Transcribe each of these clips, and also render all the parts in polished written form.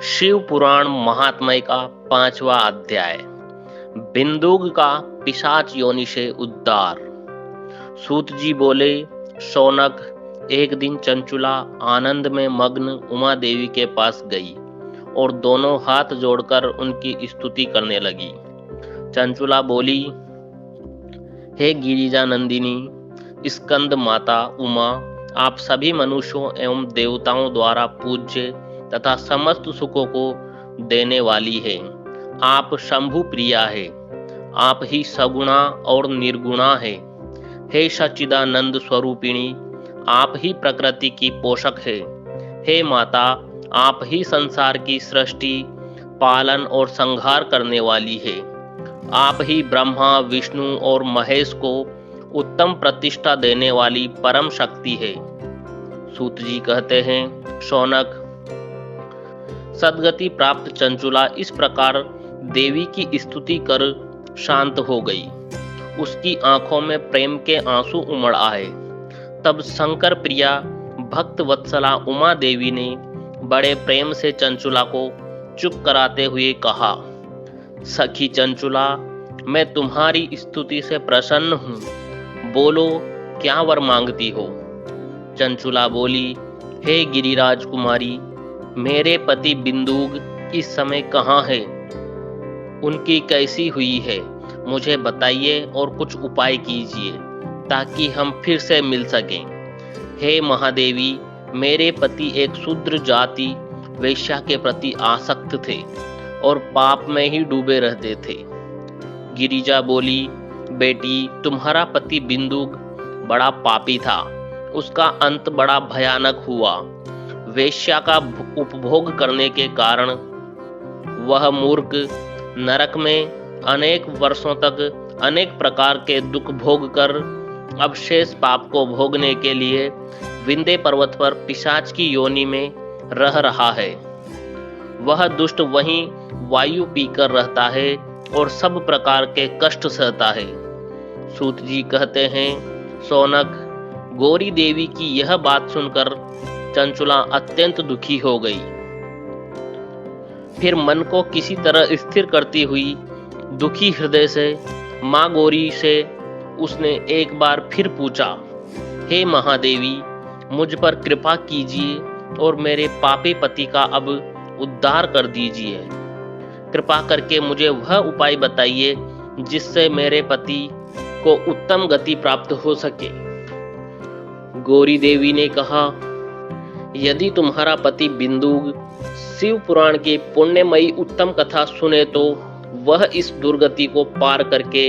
शिव पुराण महात्म्य का 5वां अध्याय। बिंदुग का पिशाच योनि से उद्धार। सूत जी बोले, शौनक, एक दिन चंचुला आनंद में मग्न उमा देवी के पास गई और दोनों हाथ जोड़कर उनकी स्तुति करने लगी। चंचुला बोली, हे गिरिजा नंदिनी, स्कंद माता उमा, आप सभी मनुष्यों एवं देवताओं द्वारा पूज्य तथा समस्त सुखों को देने वाली है। आप शंभु प्रिया है, आप ही सगुणा और निर्गुणा है। हे सच्चिदानंद स्वरूपिणी, आप ही प्रकृति की पोषक है। हे माता, आप ही संसार की सृष्टि, पालन और संहार करने वाली है। आप ही ब्रह्मा, विष्णु और महेश को उत्तम प्रतिष्ठा देने वाली परम शक्ति है। सूत जी कहते हैं, शौनक, सद्गति प्राप्त चंचुला इस प्रकार देवी की स्तुति कर शांत हो गई। उसकी आंखों में प्रेम के आंसू उमड़ आए। तब शंकर प्रिया भक्त वत्सला उमा देवी ने बड़े प्रेम से चंचुला को चुप कराते हुए कहा, सखी चंचुला, मैं तुम्हारी स्तुति से प्रसन्न हूँ। बोलो, क्या वर मांगती हो? चंचुला बोली, हे गिरिराज कुमारी, मेरे पति बिंदुग इस समय कहाँ है? उनकी कैसी हुई है? मुझे बताइए और कुछ उपाय कीजिए ताकि हम फिर से मिल सकें। हे महादेवी, मेरे पति एक शूद्र जाति वेश्या के प्रति आसक्त थे और पाप में ही डूबे रहते थे। गिरिजा बोली, बेटी, तुम्हारा पति बिंदुग बड़ा पापी था। उसका अंत बड़ा भयानक हुआ। वेश्या का उपभोग करने के कारण वह मूर्ख नरक में अनेक वर्षों तक अनेक प्रकार के दुख भोग कर अब शेष पाप को भोगने के लिए विंध्य पर्वत पर पिशाच की योनि में रह रहा है। वह दुष्ट वहीं वायु पीकर रहता है और सब प्रकार के कष्ट सहता है। सूत जी कहते हैं, शौनक, गौरी देवी की यह बात सुनकर चंचुला अत्यंत दुखी हो गई। फिर मन को किसी तरह स्थिर करती हुई दुखी हृदय से मां गौरी से उसने एक बार फिर पूछा, हे महादेवी, मुझ पर कृपा कीजिए और मेरे पापी पति का अब उद्धार कर दीजिए। कृपा करके मुझे वह उपाय बताइए जिससे मेरे पति को उत्तम गति प्राप्त हो सके। गौरी देवी ने कहा, यदि तुम्हारा पति बिंदुग शिव पुराण की पुण्यमयी उत्तम कथा सुने तो वह इस दुर्गति को पार करके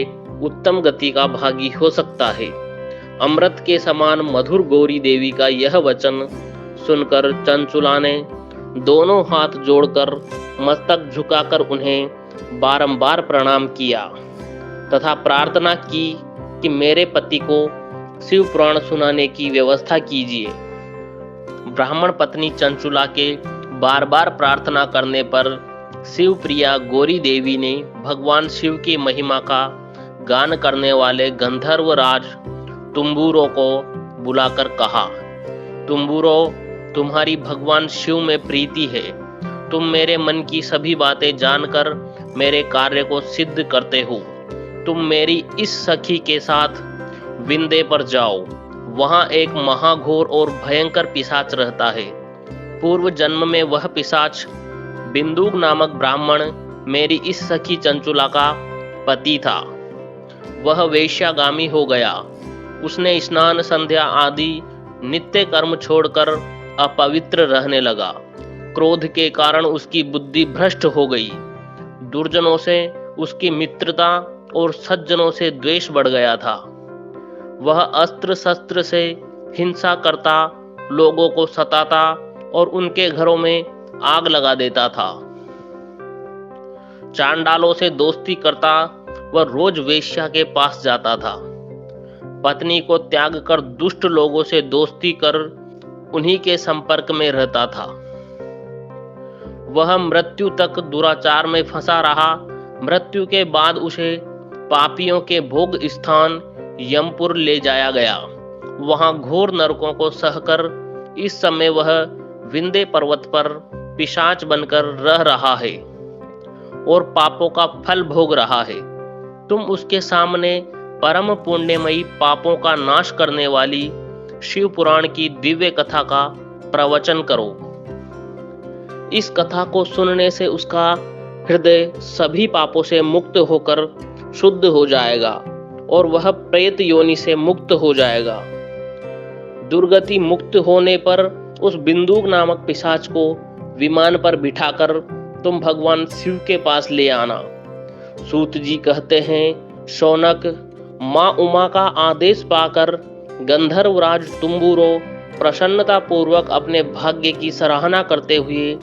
उत्तम गति का भागी हो सकता है। अमृत के समान मधुर गौरी देवी का यह वचन सुनकर चंचुला ने दोनों हाथ जोड़कर मस्तक झुकाकर उन्हें बारंबार प्रणाम किया तथा प्रार्थना की कि मेरे पति को शिव पुराण सुनाने की व्यवस्था कीजिए। ब्राह्मण पत्नी चंचुला के बार बार प्रार्थना करने पर शिव प्रिया गौरी देवी ने भगवान शिव की महिमा का गान करने वाले गंधर्व राज तुम्बुरो को बुलाकर कहा, तुम्बुरो, तुम्हारी भगवान शिव में प्रीति है। तुम मेरे मन की सभी बातें जानकर मेरे कार्य को सिद्ध करते हो। तुम मेरी इस सखी के साथ विंध्य पर जाओ। वहां एक महाघोर और भयंकर पिशाच रहता है। पूर्व जन्म में वह पिशाच बिंदुग नामक ब्राह्मण मेरी इस सखी चंचुला का पति था। वह वेश्यागामी हो गया। उसने स्नान, संध्या आदि नित्य कर्म छोड़कर अपवित्र रहने लगा। क्रोध के कारण उसकी बुद्धि भ्रष्ट हो गई। दुर्जनों से उसकी मित्रता और सज्जनों से द्वेष बढ़ गया था। वह अस्त्र शस्त्र से हिंसा करता, लोगों को सताता और उनके घरों में आग लगा देता था। चांडालों से दोस्ती करता, वह रोज वेश्या के पास जाता था। पत्नी को त्याग कर दुष्ट लोगों से दोस्ती कर उन्हीं के संपर्क में रहता था। वह मृत्यु तक दुराचार में फंसा रहा। मृत्यु के बाद उसे पापियों के भोग स्थान यमपुर ले जाया गया। वहां घोर नरकों को सहकर इस समय वह विंध्य पर्वत पर पिशाच बनकर रह रहा है और पापों का फल भोग रहा है। तुम उसके सामने परम पुण्यमयी पापों का नाश करने वाली शिव पुराण की दिव्य कथा का प्रवचन करो। इस कथा को सुनने से उसका हृदय सभी पापों से मुक्त होकर शुद्ध हो जाएगा और वह प्रेत योनि से मुक्त हो जाएगा। दुर्गति मुक्त होने पर उस बिंदुक नामक पिशाच को विमान पर बिठाकर तुम भगवान शिव के पास ले आना। सूत जी कहते हैं, शौनक, माँ उमा का आदेश पाकर गंधर्वराज तुम्बुरो प्रसन्नता पूर्वक अपने भाग्य की सराहना करते हुए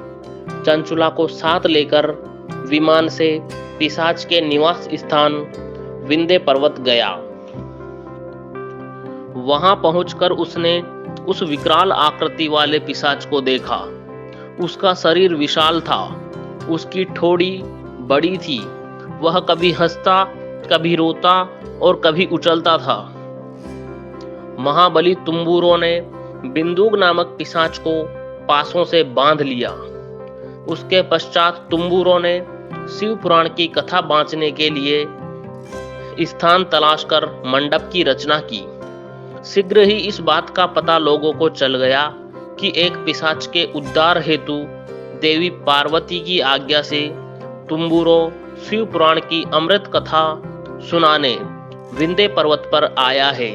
चंचुला को साथ लेकर विमान से पिशाच के निवास स्थान विंध्य पर्वत गया। वहां पहुंचकर उसने उस विकराल आकृति वाले पिशाच को देखा। उसका शरीर विशाल था, उसकी ठोड़ी बड़ी थी। वह कभी हंसता, कभी रोता और कभी उछलता था। महाबली तुम्बुरो ने बिंदुक नामक पिशाच को पासों से बांध लिया। उसके पश्चात तुम्बुरो ने शिव पुराण की कथा बांचने के लिए स्थान तलाश कर मंडप की रचना की। शीघ्र ही इस बात का पता लोगों को चल गया कि एक पिशाच के उद्धार हेतु देवी पार्वती की आज्ञा से तुम्बुरो शिव पुराण की अमृत कथा सुनाने विंध्य पर्वत पर आया है।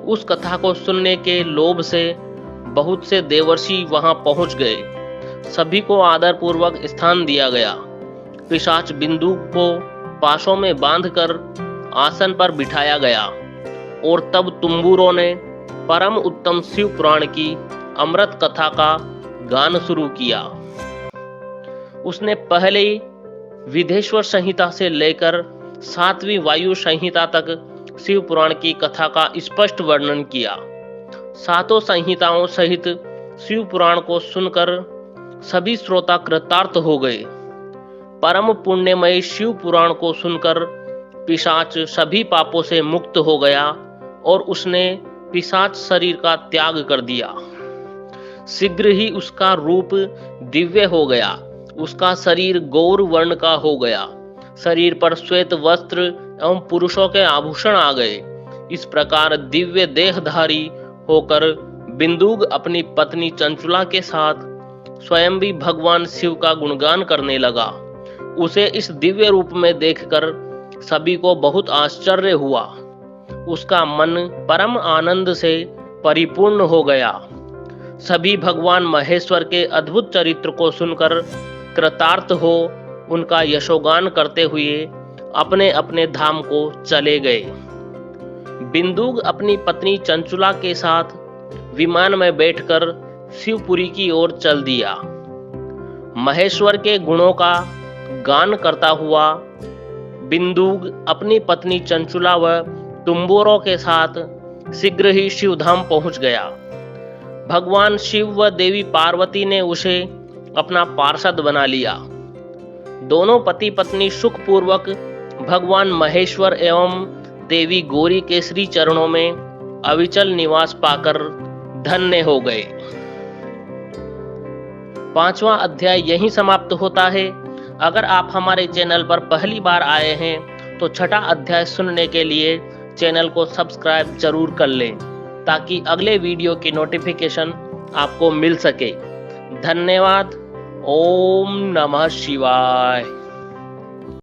उस कथा को सुनने के लोभ से बहुत से देवर्षि वहां पहुंच गए। सभी को आदर पूर्वक स्थान दिया गया। पिशाच बिंदुक को पाशों में बांधकर आसन पर बिठाया गया और तब तुम्बुरो ने परम उत्तम शिव पुराण की अमृत कथा का गान शुरू किया। उसने पहले विधेश्वर संहिता से लेकर 7वीं वायु संहिता तक शिव पुराण की कथा का स्पष्ट वर्णन किया। सातों संहिताओं सहित शिव पुराण को सुनकर सभी श्रोता कृतार्थ हो गए। परम पुण्यमय शिव पुराण को सुनकर पिशाच सभी पापों से मुक्त हो गया और उसने पिशाच शरीर का त्याग कर दिया। शीघ्र ही उसका रूप दिव्य हो गया। उसका शरीर गौर वर्ण का हो गया। शरीर पर श्वेत वस्त्र एवं पुरुषों के आभूषण आ गए। इस प्रकार दिव्य देहधारी होकर बिंदुक अपनी पत्नी चंचुला के साथ स्वयं भी भगवान शिव का गुणगान करने लगा। उसे इस दिव्य रूप में देखकर सभी को बहुत आश्चर्य हुआ। उसका मन परम आनंद से परिपूर्ण हो गया। सभी भगवान महेश्वर के अद्भुत चरित्र को सुनकर कृतार्थ हो उनका यशोगान करते हुए अपने अपने धाम को चले गए। बिंदुक अपनी पत्नी चंचुला के साथ विमान में बैठकर शिवपुरी की ओर चल दिया। महेश्वर के गुणों का गान करता हुआ बिंदुक अपनी पत्नी चंचुला व तुम्बुरो के साथ शीघ्र ही शिवधाम पहुंच गया। भगवान शिव व देवी पार्वती ने उसे अपना पार्षद बना लिया। दोनों पति पत्नी सुखपूर्वक भगवान महेश्वर एवं देवी गौरी के श्री चरणों में अविचल निवास पाकर धन्य हो गए। 5वां अध्याय यहीं समाप्त होता है। अगर आप हमारे चैनल पर पहली बार आए हैं तो 6ठा अध्याय सुनने के लिए चैनल को सब्सक्राइब जरूर कर लें ताकि अगले वीडियो की नोटिफिकेशन आपको मिल सके। धन्यवाद। ओम नमः शिवाय।